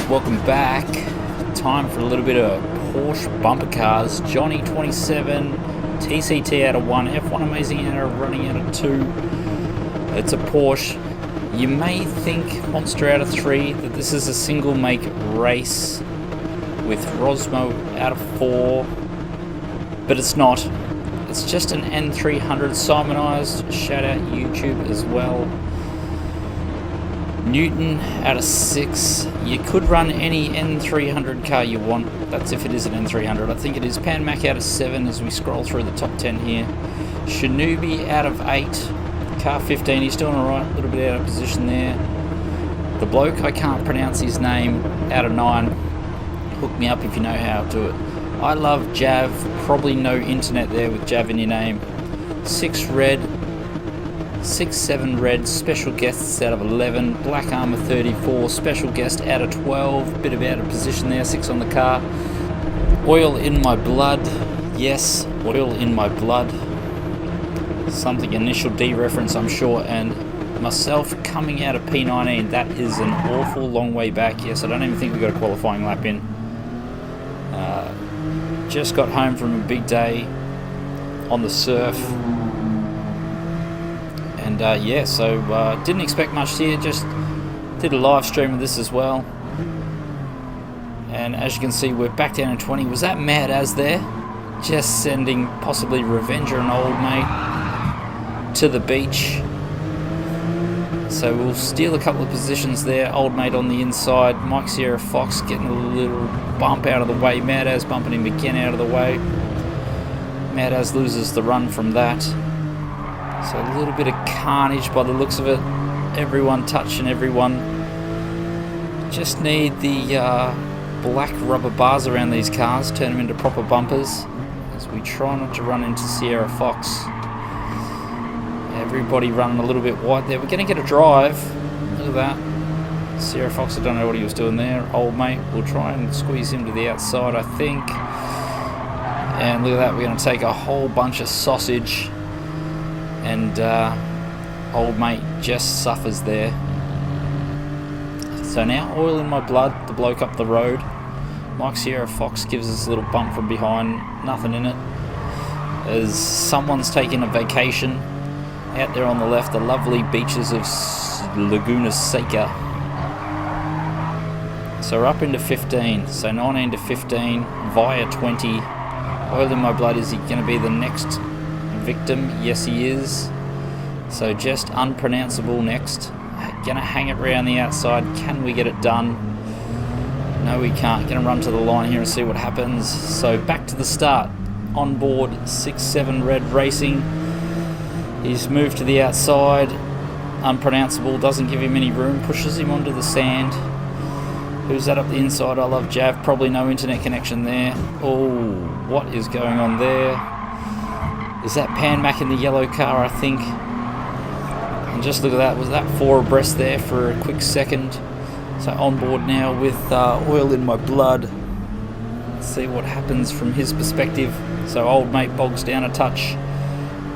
welcome back. Time for a little bit of Porsche bumper cars. Johnny 27, TCT out of 1, F1 Amazing out of running out of 2. It's a Porsche. You may think Monster out of 3 that this is a single make race with Rosmo out of 4, but it's not. It's just an N300 Simonized. Shout out YouTube as well. Newton out of 6. You could run any N300 car you want. That's if it is an N300. I think it is. Pan Mac out of 7 as we scroll through the top 10 here. Shinobi out of 8. Car 15. He's doing alright. A little bit out of position there. The bloke, I can't pronounce his name, out of 9. Hook me up if you know how to do it. I love Jav. Probably no internet there with Jav in your name. 6 red. 6-7 red, special guests out of 11, black armor 34, special guest out of 12, bit of out of position there, 6 on the car. Oil in my blood, yes, oil in my blood. Something initial D reference, I'm sure, and myself coming out of P19, that is an awful long way back. Yes, I don't even think we got a qualifying lap in. Just got home from a big day on the surf. And yeah, so didn't expect much here, just did a live stream of this as well. And as you can see, we're back down in 20. Was that Mad As there? Just sending possibly Revenger and Old Mate to the beach. So we'll steal a couple of positions there. Old Mate on the inside. Mike Sierra Fox getting a little bump out of the way. Mad As bumping him again out of the way. Mad As loses the run from that. So a little bit of carnage by the looks of it. Everyone touching everyone. Just need the black rubber bars around these cars. Turn them into proper bumpers. As we try not to run into Sierra Fox. Everybody running a little bit wide there. We're going to get a drive. Look at that. Sierra Fox, I don't know what he was doing there. Old Mate, we'll try and squeeze him to the outside, I think. And look at that. We're going to take a whole bunch of sausage. And Old Mate just suffers there. So now oil in my blood, the bloke up the road. Mike Sierra Fox gives us a little bump from behind, nothing in it. As someone's taking a vacation out there on the left, the lovely beaches of Laguna Seca. So we're up into 15, so 19 to 15 via 20. Oil in my blood, is he going to be the next victim? Yes, he is. So just unpronounceable next. Gonna hang it around the outside. Can we get it done? No, we can't. Gonna run to the line here and see what happens. So back to the start. On board 6-7 red racing. He's moved to the outside. Unpronounceable. Doesn't give him any room. Pushes him onto the sand. Who's that up the inside? I love Jav. Probably no internet connection there. Oh, what is going on there? Is that Pan Mac in the yellow car, I think? And just look at that. Was that 4 abreast there for a quick second? So on board now with oil in my blood. Let's see what happens from his perspective. So Old Mate bogs down a touch.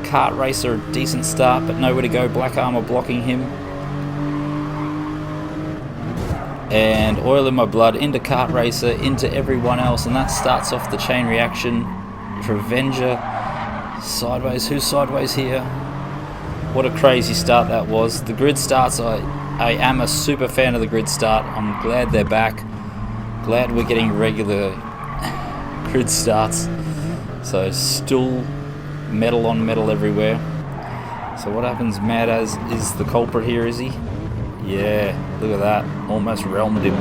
Kart Racer, a decent start, but nowhere to go. Black armor blocking him. And oil in my blood into Kart Racer, into everyone else. And that starts off the chain reaction. Revenger. Sideways, who's sideways here? What a crazy start that was. The grid starts, I am a super fan of the grid start. I'm glad they're back. Glad we're getting regular grid starts. So still metal on metal everywhere. So what happens? Mad As is the culprit here, is he? Yeah, look at that. Almost realmed him.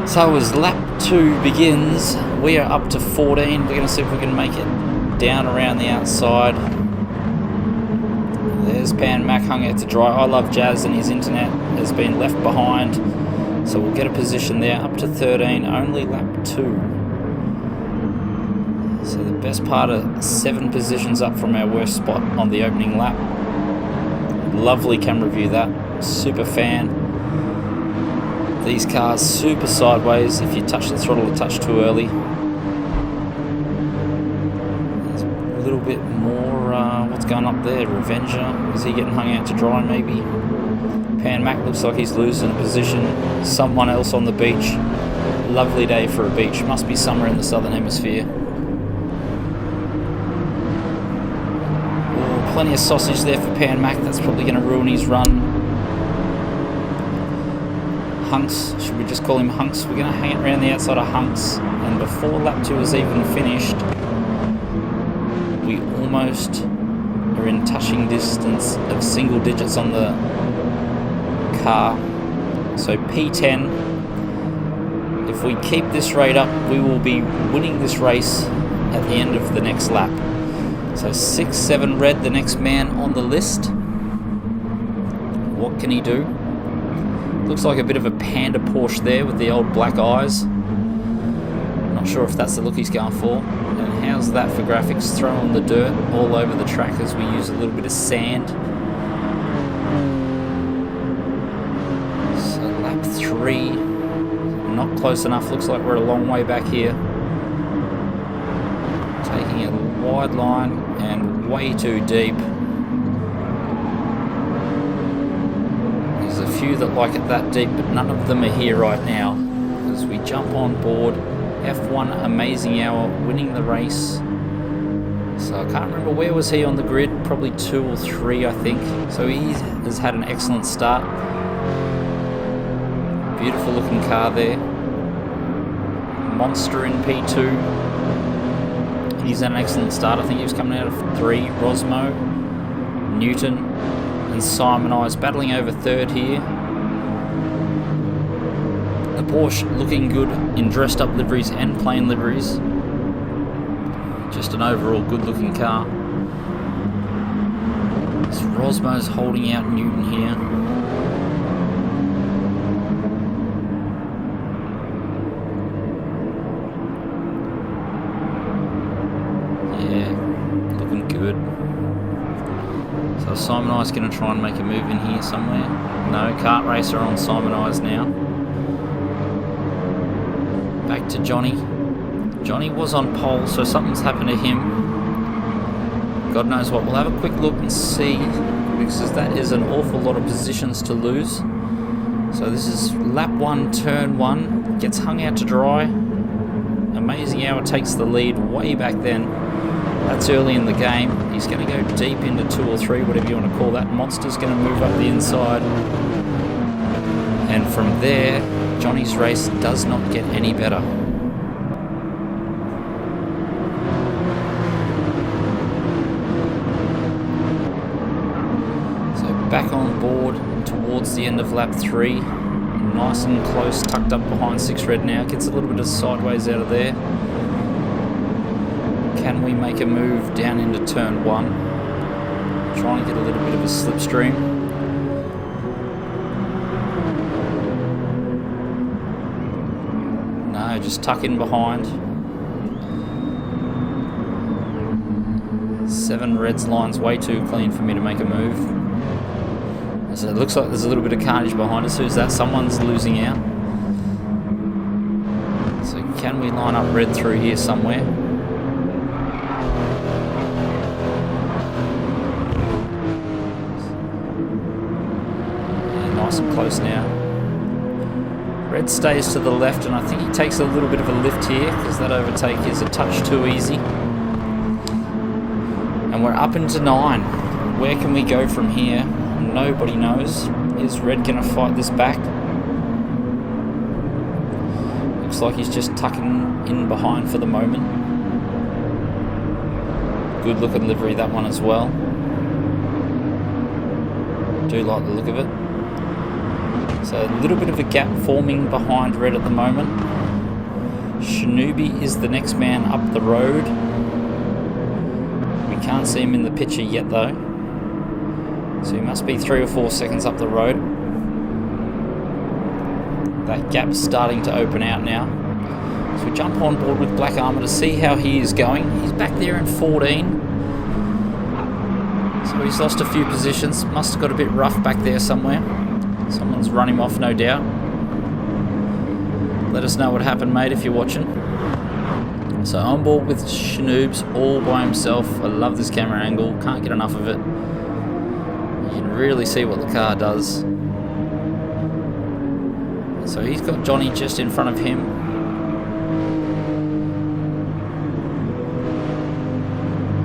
So as lap 2 begins, we are up to 14. We're going to see if we can make it down around the outside. There's Pan Mac hung out to dry. I love Jazz, and his internet has been left behind. So we'll get a position there up to 13, only lap 2. So the best part of 7 positions up from our worst spot on the opening lap. Lovely camera view that. Super fan. These cars super sideways if you touch the throttle a touch too early. Little bit more, what's going up there? Revenger, is he getting hung out to dry maybe? Pan Mac looks like he's losing a position. Someone else on the beach. Lovely day for a beach. Must be somewhere in the southern hemisphere. Oh, plenty of sausage there for Pan Mac. That's probably going to ruin his run. Hunks, should we just call him Hunks? We're going to hang it around the outside of Hunks. And before lap 2 is even finished, we almost are in touching distance of single digits on the car. So P10, if we keep this rate up, we will be winning this race at the end of the next lap. So 6-7 red, the next man on the list. What can he do? Looks like a bit of a panda Porsche there with the old black eyes. Not sure if that's the look he's going for. And how's that for graphics? Throwing the dirt all over the track as we use a little bit of sand. So lap 3, not close enough. Looks like we're a long way back here. Taking a wide line and way too deep. There's a few that like it that deep, but none of them are here right now. As we jump on board, F1 Amazing Hour winning the race. So I can't remember, where was he on the grid? Probably 2 or 3, I think. So he has had an excellent start. Beautiful looking car there. Monster in P2. He's had an excellent start. I think he was coming out of 3. Rosmo, Newton, and Simon Eyes battling over 3rd here. The Porsche looking good in dressed up liveries and plain liveries. Just an overall good looking car. So Rosmo's holding out Newton here. Yeah, looking good. So Simon Eyes going to try and make a move in here somewhere. No, Kart Racer on Simon Eyes now. Back to Johnny. Johnny was on pole, so something's happened to him. God knows what. We'll have a quick look and see, because that is an awful lot of positions to lose. So this is lap 1, turn 1. Gets hung out to dry. Amazing Hour takes the lead way back then. That's early in the game. He's going to go deep into 2 or 3, whatever you want to call that. Monster's going to move up the inside. And from there, Johnny's race does not get any better. So back on board towards the end of lap 3. Nice and close, tucked up behind 6 red now. Gets a little bit of sideways out of there. Can we make a move down into turn 1? Trying to get a little bit of a slipstream. No, just tuck in behind. 7 reds line's way too clean for me to make a move. So it looks like there's a little bit of carnage behind us. Who's that? Someone's losing out. So can we line up red through here somewhere? Yeah, nice and close now. Red stays to the left, and I think he takes a little bit of a lift here because that overtake is a touch too easy. And we're up into 9. Where can we go from here? Nobody knows. Is Red going to fight this back? Looks like he's just tucking in behind for the moment. Good looking livery, that one as well. Do like the look of it. So a little bit of a gap forming behind Red at the moment. Shinobi is the next man up the road. We can't see him in the picture yet though. So he must be 3 or 4 seconds up the road. That gap's starting to open out now. So we jump on board with Black Armour to see how he is going. He's back there in 14. So he's lost a few positions. Must have got a bit rough back there somewhere. Someone's run him off, no doubt. Let us know what happened, mate, if you're watching. So on board with Shinoobs all by himself. I love this camera angle. Can't get enough of it. You can really see what the car does. So he's got Johnny just in front of him.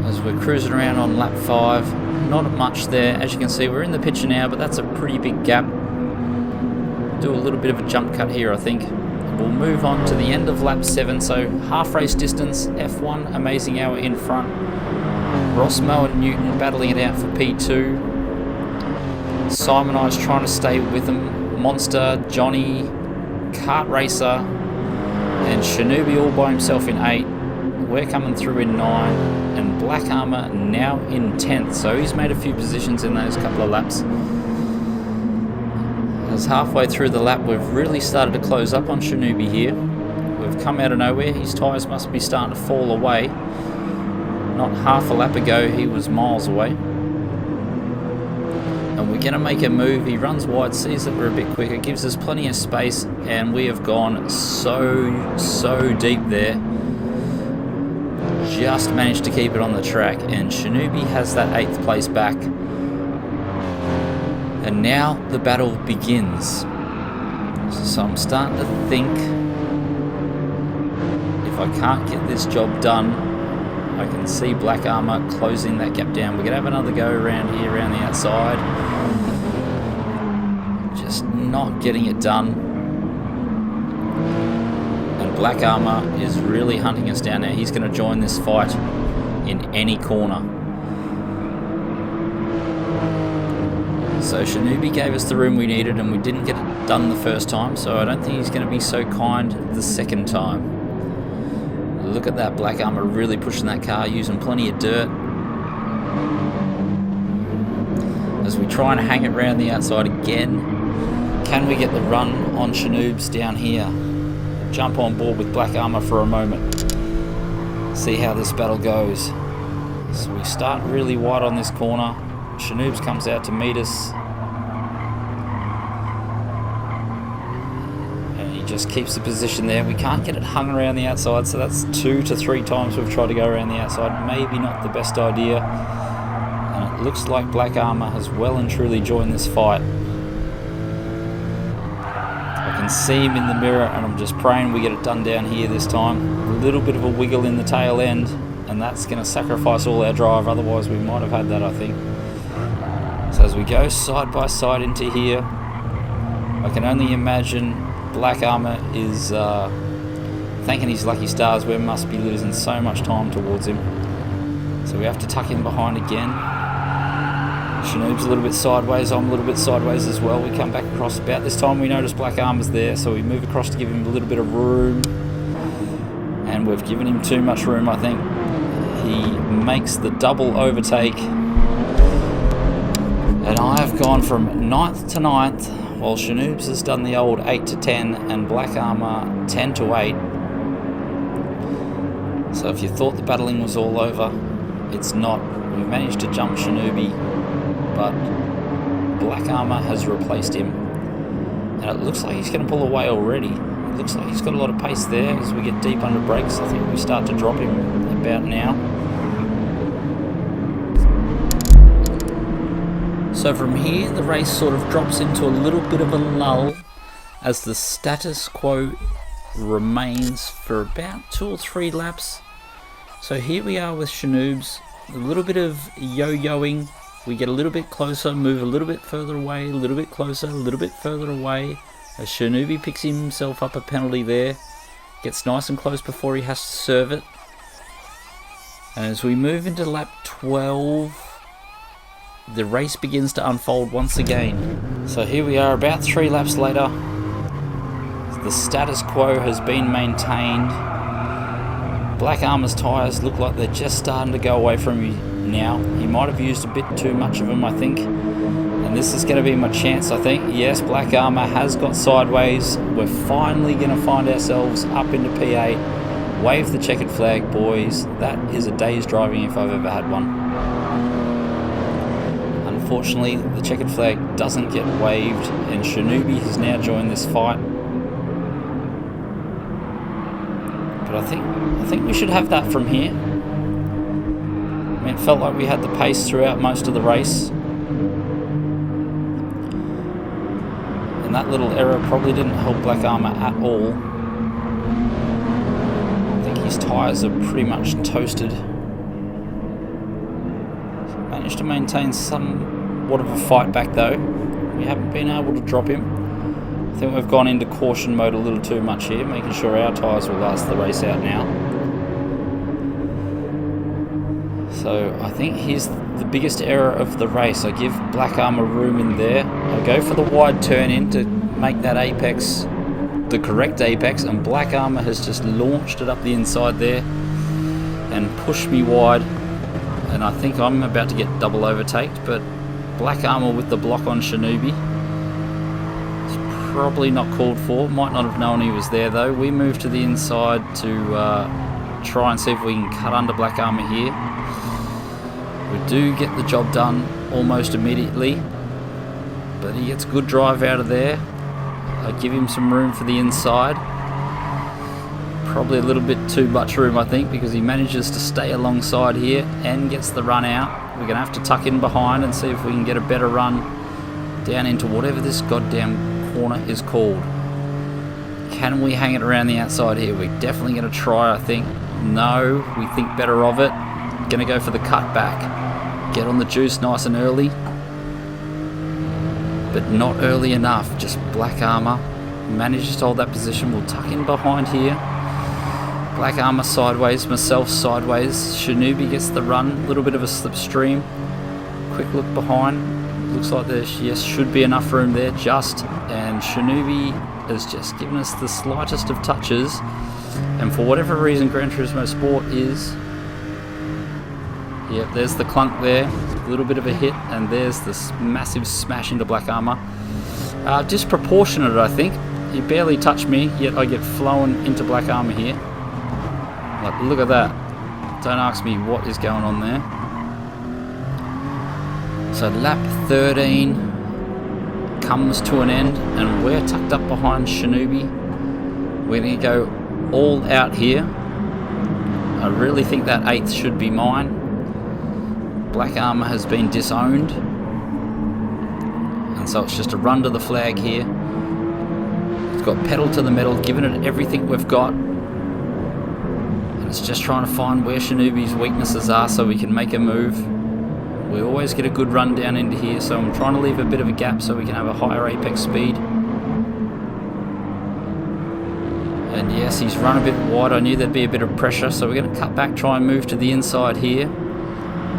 As we're cruising around on lap 5, not much there. As you can see, we're in the picture now, but that's a pretty big gap. Do a little bit of a jump cut here, I think. We'll move on to the end of lap 7, so half race distance. F1 Amazing Hour in front. Rossmo and Newton battling it out for P2. Simon I's trying to stay with them. Monster, Johnny, Kart Racer, and Shinobi all by himself in 8. We're coming through in 9, and Black Armor now in 10th. So he's made a few positions in those couple of laps. As halfway through the lap, we've really started to close up on Shinobi here. We've come out of nowhere. His tyres must be starting to fall away. Not half a lap ago, he was miles away. And we're going to make a move. He runs wide, sees that we're a bit quicker, gives us plenty of space, and we have gone so deep there. Just managed to keep it on the track, and Shinobi has that 8th place back. And now the battle begins. So I'm starting to think, if I can't get this job done, I can see Black Armor closing that gap down. We're going to have another go around here, around the outside. Just not getting it done. And Black Armor is really hunting us down now. He's going to join this fight in any corner. So Shinobi gave us the room we needed, and we didn't get it done the first time, so I don't think he's going to be so kind the second time. Look at that, Black Armor really pushing that car, using plenty of dirt. As we try and hang it around the outside again. Can we get the run on Shinoobs down here? Jump on board with Black Armor for a moment. See how this battle goes. So we start really wide on this corner. Shinoobs comes out to meet us. Just keeps the position there. We can't get it hung around the outside, so that's 2 to 3 times we've tried to go around the outside. Maybe not the best idea. And it looks like Black Armor has well and truly joined this fight. I can see him in the mirror, and I'm just praying we get it done down here this time. A little bit of a wiggle in the tail end, and that's going to sacrifice all our drive. Otherwise we might have had that, I think. So as we go side by side into here, I can only imagine Black Armor is thanking his lucky stars. We must be losing so much time towards him. So we have to tuck him behind again. Shinoob's a little bit sideways, I'm a little bit sideways as well. We come back across. About this time we notice Black Armor's there, so we move across to give him a little bit of room. And we've given him too much room, I think. He makes the double overtake. And I have gone from 9th to 9th. While Shinoobs has done the old 8 to 10 and Black Armor 10 to 8. So if you thought the battling was all over, it's not. We've managed to jump Shinobi, but Black Armor has replaced him. And it looks like he's going to pull away already. It looks like he's got a lot of pace there. As we get deep under brakes, I think we start to drop him about now. So from here, the race sort of drops into a little bit of a lull as the status quo remains for about 2 or 3 laps. So here we are with Shinoobs, a little bit of yo-yoing. We get a little bit closer, move a little bit further away, a little bit closer, a little bit further away. As Shinobi picks himself up a penalty there, gets nice and close before he has to serve it. And as we move into lap 12, the race begins to unfold once again. So here we are about 3 laps later. The status quo has been maintained. Black Armor's tyres look like they're just starting to go away from him now. He might have used a bit too much of them, I think. And this is going to be my chance, I think. Yes, Black Armor has got sideways. We're finally going to find ourselves up into P8. Wave the checkered flag, boys. That is a day's driving if I've ever had one. Unfortunately, the checkered flag doesn't get waved, and Shinobi has now joined this fight. But I think we should have that from here. I mean, it felt like we had the pace throughout most of the race. And And that little error probably didn't help Black Armour at all. I think his tyres are pretty much toasted. Managed to maintain somewhat of a fight back though. We haven't been able to drop him. I think we've gone into caution mode a little too much here, making sure our tyres will last the race out now. So I think here's the biggest error of the race. I give Black Armour room in there. I go for the wide turn in to make that apex the correct apex, and Black Armour has just launched it up the inside there and pushed me wide. And I think I'm about to get double overtaked, but Black Armour with the block on Shinobi. It's probably not called for. Might not have known he was there though. We move to the inside to try and see if we can cut under Black Armour here. We do get the job done almost immediately, but he gets good drive out of there. I give him some room for the inside. Probably a little bit too much room, I think, because he manages to stay alongside here and gets the run out. We're going to have to tuck in behind and see if we can get a better run down into whatever this goddamn corner is called. Can we hang it around the outside here? We're definitely going to try, I think. No, we think better of it. Going to go for the cut back. Get on the juice nice and early, but not early enough. Just Black Armour manages to hold that position. We'll tuck in behind here. Black Armour sideways, myself sideways. Shinobi gets the run, a little bit of a slipstream. Quick look behind. Looks like there should be enough room there just, and Shinobi has just given us the slightest of touches, and for whatever reason Gran Turismo Sport is... Yep, there's the clunk there, a little bit of a hit, and there's this massive smash into Black Armour. Disproportionate, I think. He barely touched me, yet I get flown into Black Armour here. Like, look at that. Don't ask me what is going on there. So lap 13 comes to an end, and we're tucked up behind Shinobi. We're going to go all out here. I really think that 8th should be mine. Black Armour has been disowned, and so it's just a run to the flag here. It's got pedal to the metal, giving it everything we've got, and it's just trying to find where Shinobi's weaknesses are so we can make a move. We always get a good run down into here, so I'm trying to leave a bit of a gap so we can have a higher apex speed. And yes, he's run a bit wide. I knew there'd be a bit of pressure, so we're going to cut back, try and move to the inside here.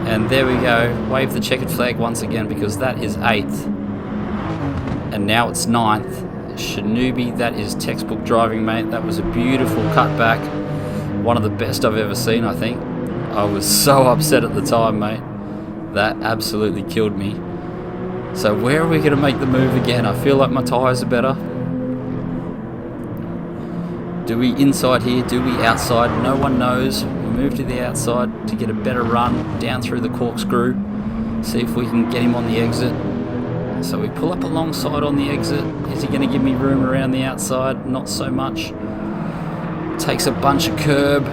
And there we go, wave the checkered flag once again, because that is 8th. And now it's 9th. Shinobi, that is textbook driving, mate. That was a beautiful cutback. One of the best I've ever seen, I think. I was so upset at the time, mate. That absolutely killed me. So where are we going to make the move again? I feel like my tyres are better. Do we inside here? Do we outside? No one knows. Move to the outside to get a better run down through the corkscrew. See if we can get him on the exit. So we pull up alongside on the exit. Is he going to give me room around the outside? Not so much. Takes a bunch of curb,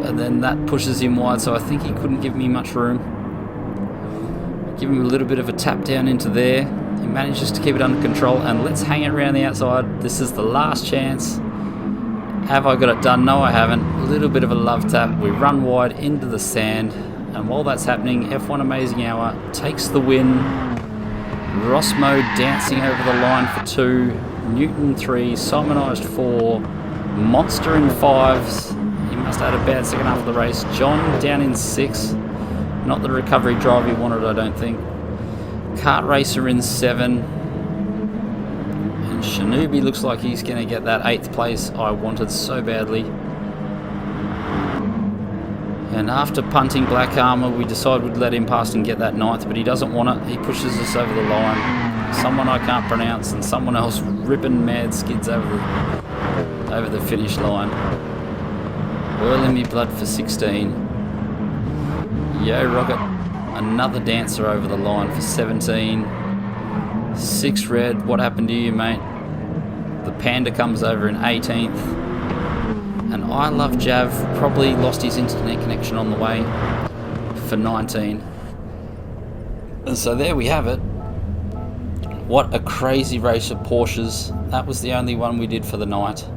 and then that pushes him wide, so I think he couldn't give me much room. Give him a little bit of a tap down into there. He manages to keep it under control, and let's hang it around the outside. This is the last chance. Have I got it done? No, I haven't. A little bit of a love tap. We run wide into the sand, and while that's happening, F1 Amazing Hour takes the win. Rosmo dancing over the line for 2, Newton 3, Simonised 4, Monster in 5s. He must have had a bad second half of the race. John down in 6. Not the recovery drive he wanted, I don't think. Kart Racer in 7. Shinobi looks like he's going to get that 8th place I wanted so badly. And after punting Black Armour, we decide we'd let him past and get that 9th, but he doesn't want it. He pushes us over the line. Someone I can't pronounce, and someone else ripping mad skids over the finish line. Whirling me blood for 16. Yo Rocket, another dancer over the line for 17. 6 red, what happened to you, mate? The Panda comes over in 18th. And I Love Jav probably lost his internet connection on the way for 19. And so there we have it. What a crazy race of Porsches. That was the only one we did for the night.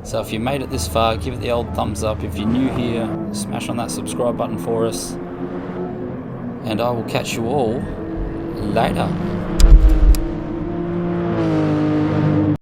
So if you made it this far, give it the old thumbs up. If you're new here, smash on that subscribe button for us. And I will catch you all later.